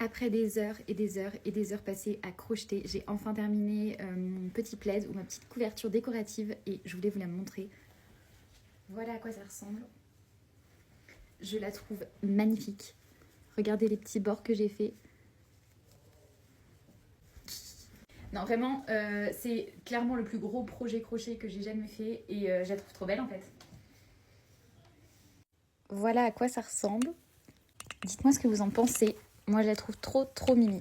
Après des heures et des heures et des heures passées à crocheter, j'ai enfin terminé mon petit plaid ou ma petite couverture décorative et je voulais vous la montrer. Voilà à quoi ça ressemble. Je la trouve magnifique. Regardez les petits bords que j'ai fait. Non, vraiment, c'est clairement le plus gros projet crochet que j'ai jamais fait et je la trouve trop belle en fait. Voilà à quoi ça ressemble. Dites-moi ce que vous en pensez. Moi, je la trouve trop mimi.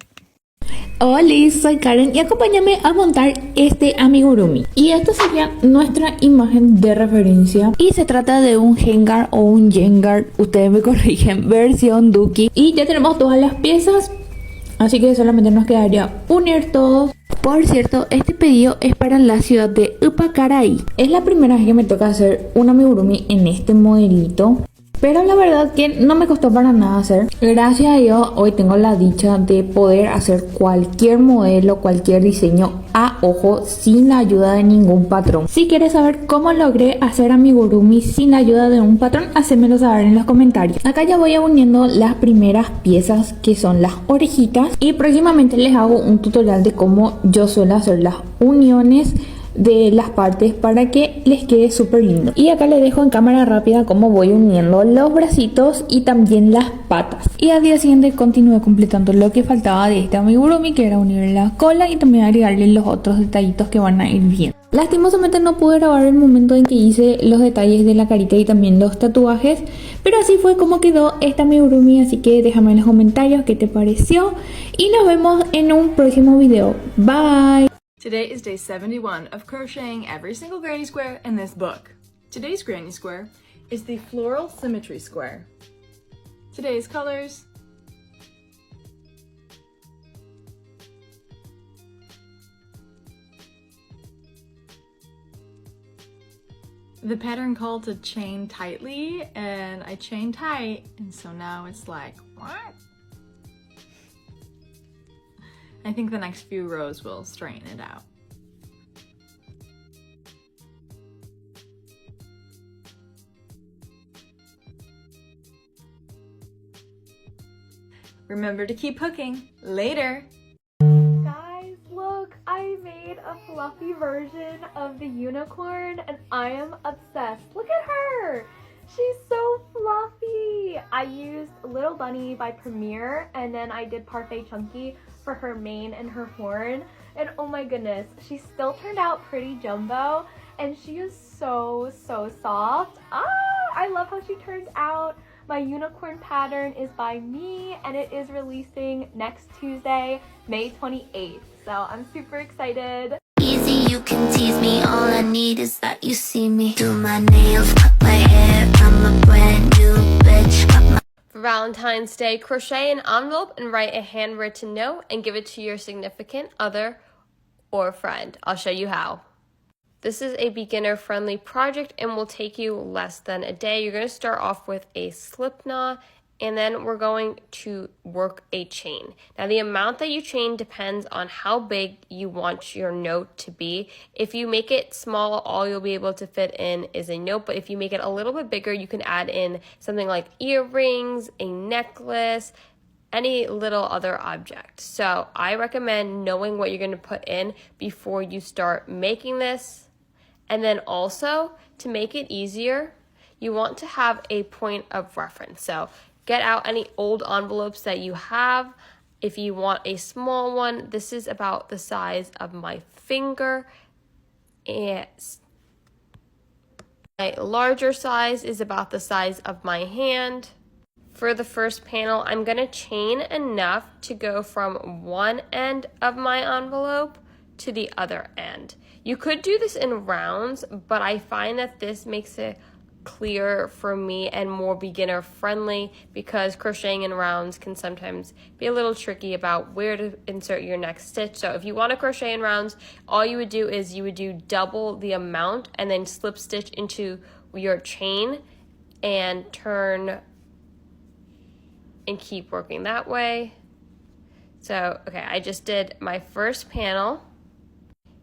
Hola, soy Karen y acompáñame a montar este amigurumi. Y esta sería nuestra imagen de referencia. Y se trata de un hengar o un jengar, ustedes me corrigen, versión Duki. Y ya tenemos todas las piezas, así que solamente nos quedaría unir todos. Por cierto, este pedido es para la ciudad de Upakarai. Es la primera vez que me toca hacer un amigurumi en este modelito. Pero la verdad que no me costó para nada hacer. Gracias a Dios hoy tengo la dicha de poder hacer cualquier modelo, cualquier diseño a ojo sin la ayuda de ningún patrón. Si quieres saber cómo logré hacer amigurumi sin la ayuda de un patrón, hacémelo saber en los comentarios. Acá ya voy uniendo las primeras piezas que son las orejitas y próximamente les hago un tutorial de cómo yo suelo hacer las uniones de las partes para que les quede súper lindo. Y acá les dejo en cámara rápida cómo voy uniendo los bracitos y también las patas. Y al día siguiente continué completando lo que faltaba de este amigurumi, que era unir la cola y también agregarle los otros detallitos que van a ir bien. Lastimosamente no pude grabar el momento en que hice los detalles de la carita y también los tatuajes, pero así fue como quedó este amigurumi, así que déjame en los comentarios qué te pareció y nos vemos en un próximo video. Bye! Today is day 71 of crocheting every single granny square in this book. Today's granny square is the floral symmetry square. Today's colors: the pattern called to chain tightly, and I chained tight, and so now it's like, what? I think the next few rows will straighten it out. Remember to keep hooking. Later! Guys, look, I made a fluffy version of the unicorn and I am obsessed. Look at her! She's so fluffy! I used Little Bunny by Premier and then I did Parfait Chunky for her mane and her horn, and oh my goodness, she still turned out pretty jumbo and she is so soft. I love how she turns out. My unicorn pattern is by me and it is releasing next Tuesday, May 28th, so I'm super excited. Easy, you can tease me, all I need is that you see me. Do my nails, cut my hair, I'm a brand new bitch. For Valentine's Day, crochet an envelope and write a handwritten note and give it to your significant other or friend. I'll show you how. This is a beginner-friendly project and will take you less than a day. You're going to start off with a slip knot, and then we're going to work a chain. Now, the amount that you chain depends on how big you want your note to be. If you make it small, all you'll be able to fit in is a note, but if you make it a little bit bigger, you can add in something like earrings, a necklace, any little other object. So I recommend knowing what you're going to put in before you start making this. And then also, to make it easier, you want to have a point of reference. So get out any old envelopes that you have. If you want a small one, this is about the size of my finger. And my larger size is about the size of my hand. For the first panel, I'm going to chain enough to go from one end of my envelope to the other end. You could do this in rounds, but I find that this makes it clearer for me and more beginner friendly because crocheting in rounds can sometimes be a little tricky about where to insert your next stitch. So if you want to crochet in rounds, all you would do is you would do double the amount and then slip stitch into your chain and turn and keep working that way. So, okay, I just did my first panel.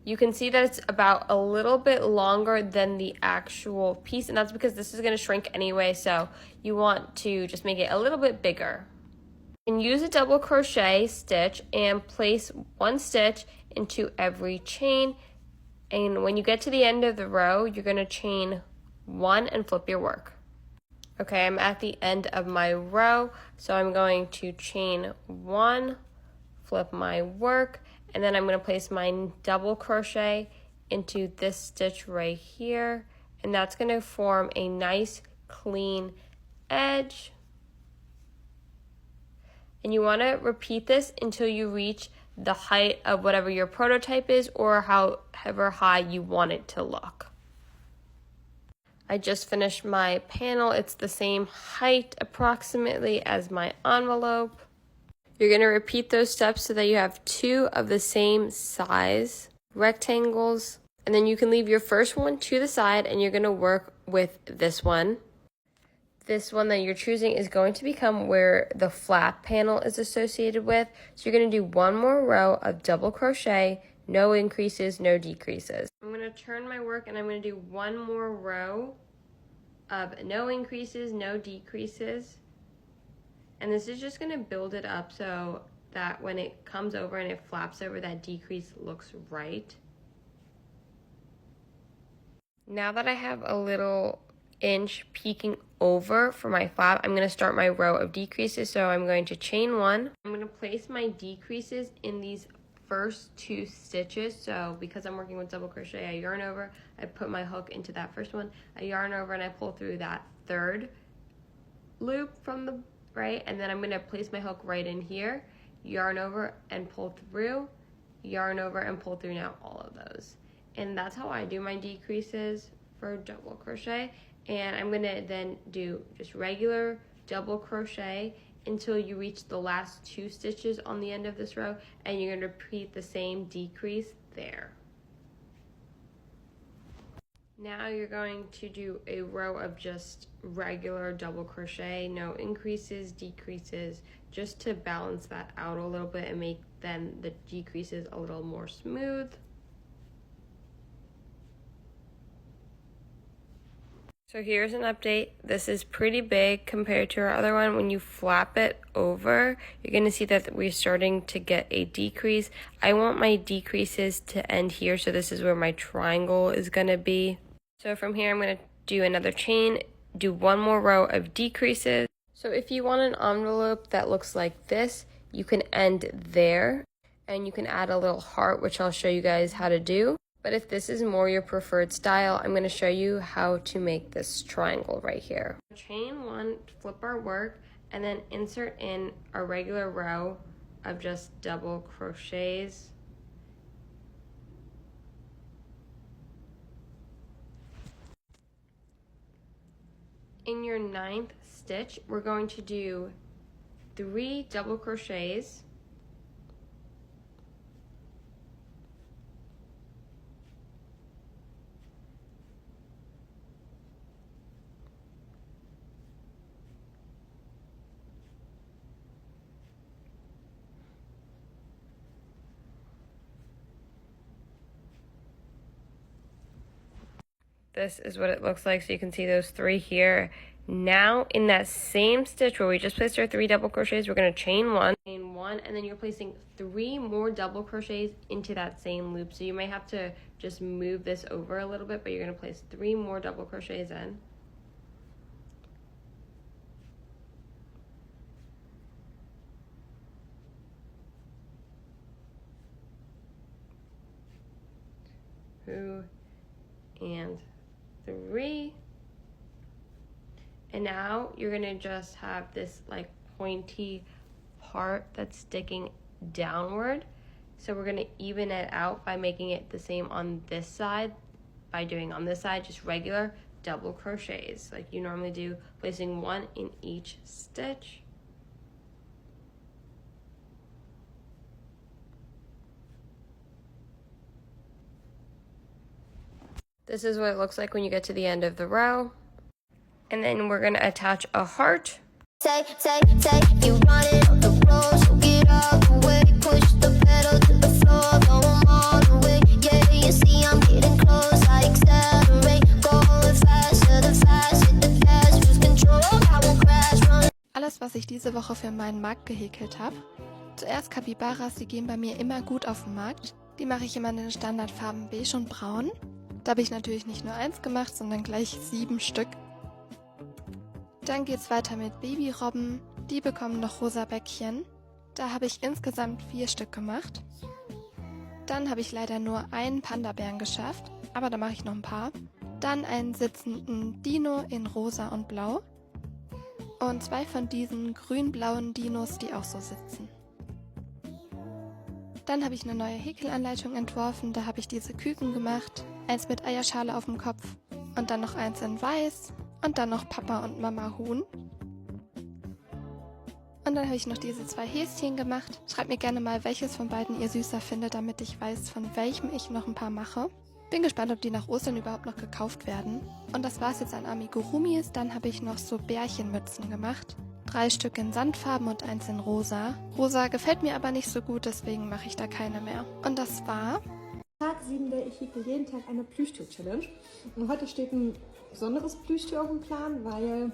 You can see that it's about a little bit longer than the actual piece, and that's because this is going to shrink anyway, so you want to just make it a little bit bigger. And use a double crochet stitch and place one stitch into every chain. And when you get to the end of the row, you're going to chain one and flip your work. Okay, I'm at the end of my row, so I'm going to chain one, flip my work, and then I'm going to place my double crochet into this stitch right here, and that's going to form a nice clean edge. And you want to repeat this until you reach the height of whatever your prototype is or however high you want it to look. I just finished my panel. It's the same height approximately as my envelope. You're going to repeat those steps so that you have two of the same size rectangles. And then you can leave your first one to the side and you're going to work with this one. This one that you're choosing is going to become where the flap panel is associated with. So you're going to do one more row of double crochet, no increases, no decreases. I'm going to turn my work and I'm going to do one more row of no increases, no decreases. And this is just going to build it up so that when it comes over and it flaps over, that decrease looks right. Now that I have a little inch peeking over for my flap, I'm going to start my row of decreases. So I'm going to chain one. I'm going to place my decreases in these first two stitches. So because I'm working with double crochet, I yarn over, I put my hook into that first one, I yarn over and I pull through that third loop from the right, and then I'm going to place my hook right in here, yarn over and pull through, yarn over and pull through now all of those. And that's how I do my decreases for double crochet. And I'm going to then do just regular double crochet until you reach the last two stitches on the end of this row, and you're going to repeat the same decrease there. Now you're going to do a row of just regular double crochet, no increases, decreases, just to balance that out a little bit and make then the decreases a little more smooth. So here's an update. This is pretty big compared to our other one. When you flap it over, you're going to see that we're starting to get a decrease. I want my decreases to end here, so this is where my triangle is going to be. So from here, I'm going to do another chain, do one more row of decreases. So if you want an envelope that looks like this, you can end there, and you can add a little heart, which I'll show you guys how to do. But if this is more your preferred style, I'm going to show you how to make this triangle right here. Chain one, flip our work, and then insert in a regular row of just double crochets. In your 9th stitch, we're going to do 3 double crochets. This is what it looks like, so you can see those 3 here. Now in that same stitch where we just placed our 3 double crochets, we're going to chain one, and then you're placing 3 more double crochets into that same loop. So you might have to just move this over a little bit, but you're going to place 3 more double crochets in. And 3, and now you're gonna just have this like pointy part that's sticking downward, so we're gonna even it out by making it the same on this side, by doing on this side just regular double crochets like you normally do, placing 1 in each stitch. This is what it looks like when you get to the end of the row. And then we're going to attach a heart. Say, you want it on the road, so get out the way, push the pedal to the floor, go all the way, yeah, you see I'm getting close, I accelerate, going faster, the fast, hit the gas, lose control, I won't crash, run. Alles, was ich diese Woche für meinen Markt gehäkelt habe. Zuerst Capybaras, die gehen bei mir immer gut auf den Markt. Die mache ich immer in den Standardfarben beige und braun. Da habe ich natürlich nicht nur 1 gemacht, sondern gleich 7 Stück. Dann geht es weiter mit Babyrobben. Die bekommen noch rosa Bäckchen. Da habe ich insgesamt 4 Stück gemacht. Dann habe ich leider nur einen Panda-Bären geschafft, aber da mache ich noch ein paar. Dann einen sitzenden Dino in rosa und blau. Und 2 von diesen grün-blauen Dinos, die auch so sitzen. Dann habe ich eine neue Häkelanleitung entworfen, da habe ich diese Küken gemacht. 1 mit Eierschale auf dem Kopf und dann noch 1 in weiß und dann noch Papa und Mama Huhn. Und dann habe ich noch diese 2 Häschen gemacht. Schreibt mir gerne mal, welches von beiden ihr süßer findet, damit ich weiß, von welchem ich noch ein paar mache. Bin gespannt, ob die nach Ostern überhaupt noch gekauft werden. Und das war es jetzt an Amigurumis. Dann habe ich noch so Bärchenmützen gemacht. 3 Stück in Sandfarben und 1 in rosa. Rosa gefällt mir aber nicht so gut, deswegen mache ich da keine mehr. Und das war Tag 7 der Ich häkel jeden Tag eine Plüschtier-Challenge. Und heute steht ein besonderes Plüschtier auf dem Plan, weil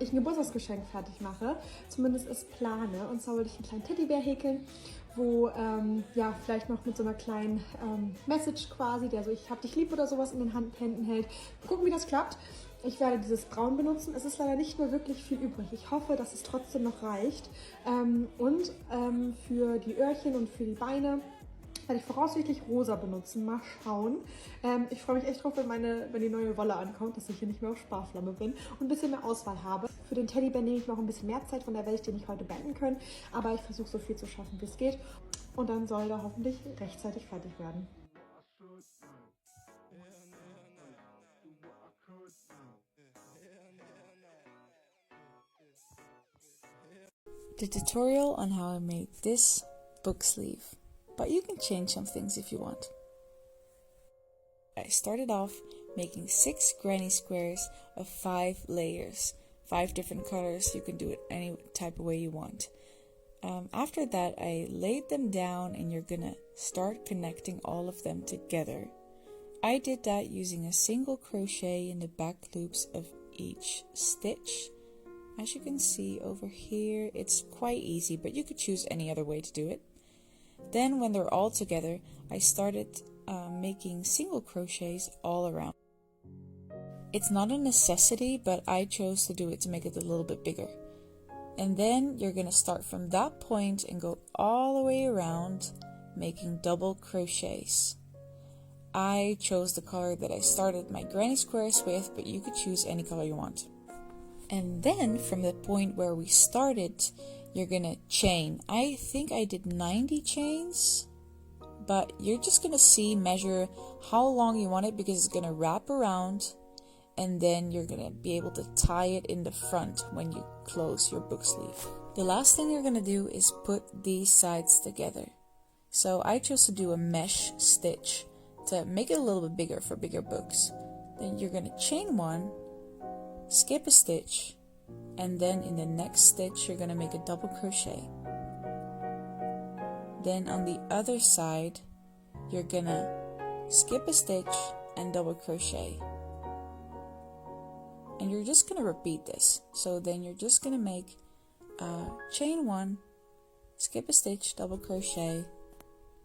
ich ein Geburtstagsgeschenk fertig mache. Zumindest es plane. Und zwar wollte ich einen kleinen Teddybär häkeln, wo ja vielleicht noch mit so einer kleinen Message quasi, der so ich hab dich lieb oder sowas in den Händen hält. Mal gucken, wie das klappt. Ich werde dieses Braun benutzen. Es ist leider nicht mehr wirklich viel übrig. Ich hoffe, dass es trotzdem noch reicht. Und für die Öhrchen und für die Beine werde ich voraussichtlich rosa benutzen. Mal schauen. Ich freue mich echt drauf, wenn die neue Wolle ankommt, dass ich hier nicht mehr auf Sparflamme bin und ein bisschen mehr Auswahl habe. Für den Teddybär nehme ich noch ein bisschen mehr Zeit, von der werde ich den nicht heute beenden können. Aber ich versuche so viel zu schaffen, wie es geht. Und dann soll der hoffentlich rechtzeitig fertig werden. The tutorial on how I made this book sleeve, but you can change some things if you want. I started off making 6 granny squares of 5 layers, 5 different colors. You can do it any type of way you want. After that, I laid them down and you're gonna start connecting all of them together. I did that using a single crochet in the back loops of each stitch. As you can see over here, it's quite easy, but you could choose any other way to do it. Then when they're all together, I started making single crochets all around. It's not a necessity, but I chose to do it to make it a little bit bigger. And then you're going to start from that point and go all the way around making double crochets. I chose the color that I started my granny squares with, but you could choose any color you want. And then from the point where we started, you're gonna chain. I think I did 90 chains, but you're just gonna measure how long you want it because it's gonna wrap around, and then you're gonna be able to tie it in the front when you close your book sleeve. The last thing you're gonna do is put these sides together. So I chose to do a mesh stitch to make it a little bit bigger for bigger books. Then you're gonna chain 1, skip a stitch, and then in the next stitch you're gonna make a double crochet. Then on the other side you're gonna skip a stitch and double crochet, and you're just gonna repeat this. So then you're just gonna make chain 1, skip a stitch, double crochet,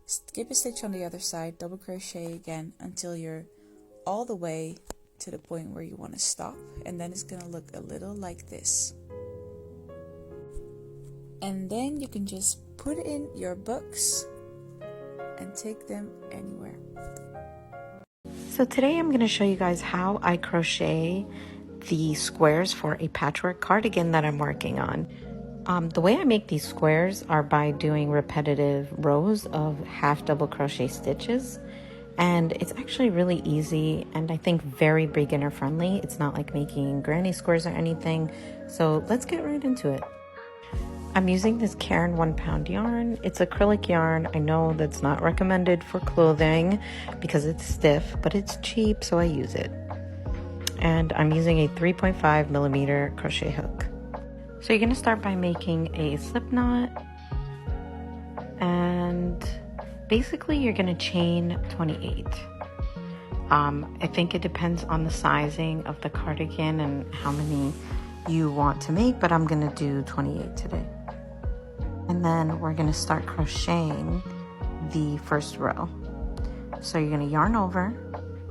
skip a stitch on the other side, double crochet again until you're all the way to the point where you want to stop, and then it's gonna look a little like this. And then you can just put in your books and take them anywhere. So today I'm going to show you guys how I crochet the squares for a patchwork cardigan that I'm working on. The way I make these squares are by doing repetitive rows of half double crochet stitches. And it's actually really easy and I think very beginner friendly. It's not like making granny squares or anything. So let's get right into it. I'm using this Caron 1-pound yarn. It's acrylic yarn. I know that's not recommended for clothing because it's stiff, but it's cheap, so I use it. And I'm using a 3.5 millimeter crochet hook. So you're gonna start by making a slip knot, and basically you're gonna chain 28. I think it depends on the sizing of the cardigan and how many you want to make, but I'm gonna do 28 today. And then we're going to start crocheting the first row. So you're going to yarn over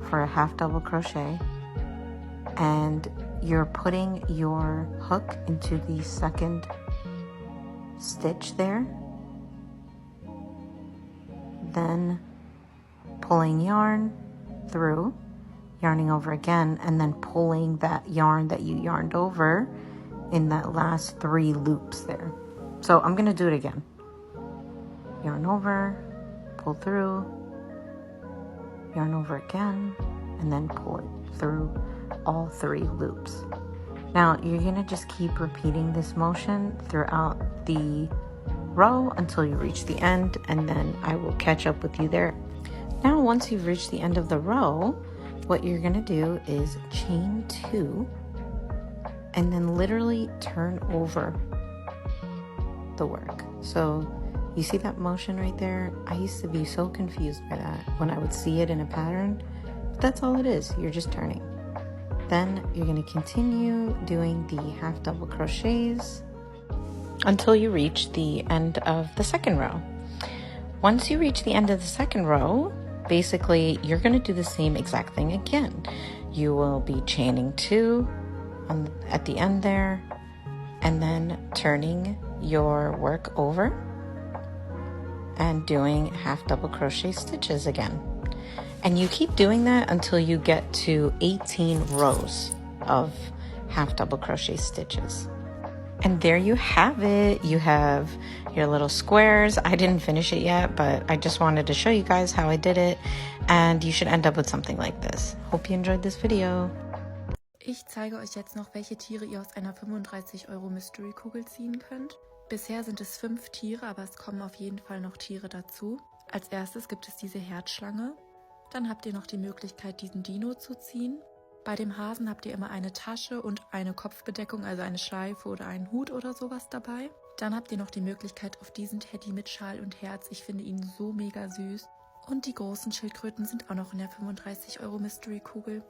for a half double crochet, and you're putting your hook into the second stitch there, then pulling yarn through, yarning over again, and then pulling that yarn that you yarned over in that last 3 loops there. So I'm gonna do it again. Yarn over, pull through, yarn over again, and then pull it through all 3 loops. Now you're gonna just keep repeating this motion throughout the row until you reach the end, and then I will catch up with you there. Now once you've reached the end of the row, what you're gonna do is chain 2 and then literally turn over the work. So you see that motion right there? I used to be so confused by that when I would see it in a pattern, but that's all it is. You're just turning. Then you're going to continue doing the half double crochets until you reach the end of the second row. Once you reach the end of the second row, basically you're going to do the same exact thing again. You will be chaining 2 at the end there, and then turning your work over and doing half double crochet stitches again. And you keep doing that until you get to 18 rows of half double crochet stitches. And there you have it. You have your little squares. I didn't finish it yet, but I just wanted to show you guys how I did it. And you should end up with something like this. Hope you enjoyed this video. Ich zeige euch jetzt noch, welche Tiere ihr aus einer 35 € Mystery Kugel ziehen könnt. Bisher sind es 5 Tiere, aber es kommen auf jeden Fall noch Tiere dazu. Als erstes gibt es diese Herzschlange. Dann habt ihr noch die Möglichkeit, diesen Dino zu ziehen. Bei dem Hasen habt ihr immer eine Tasche und eine Kopfbedeckung, also eine Schleife oder einen Hut oder sowas dabei. Dann habt ihr noch die Möglichkeit auf diesen Teddy mit Schal und Herz. Ich finde ihn so mega süß. Und die großen Schildkröten sind auch noch in der 35 € Mystery Kugel.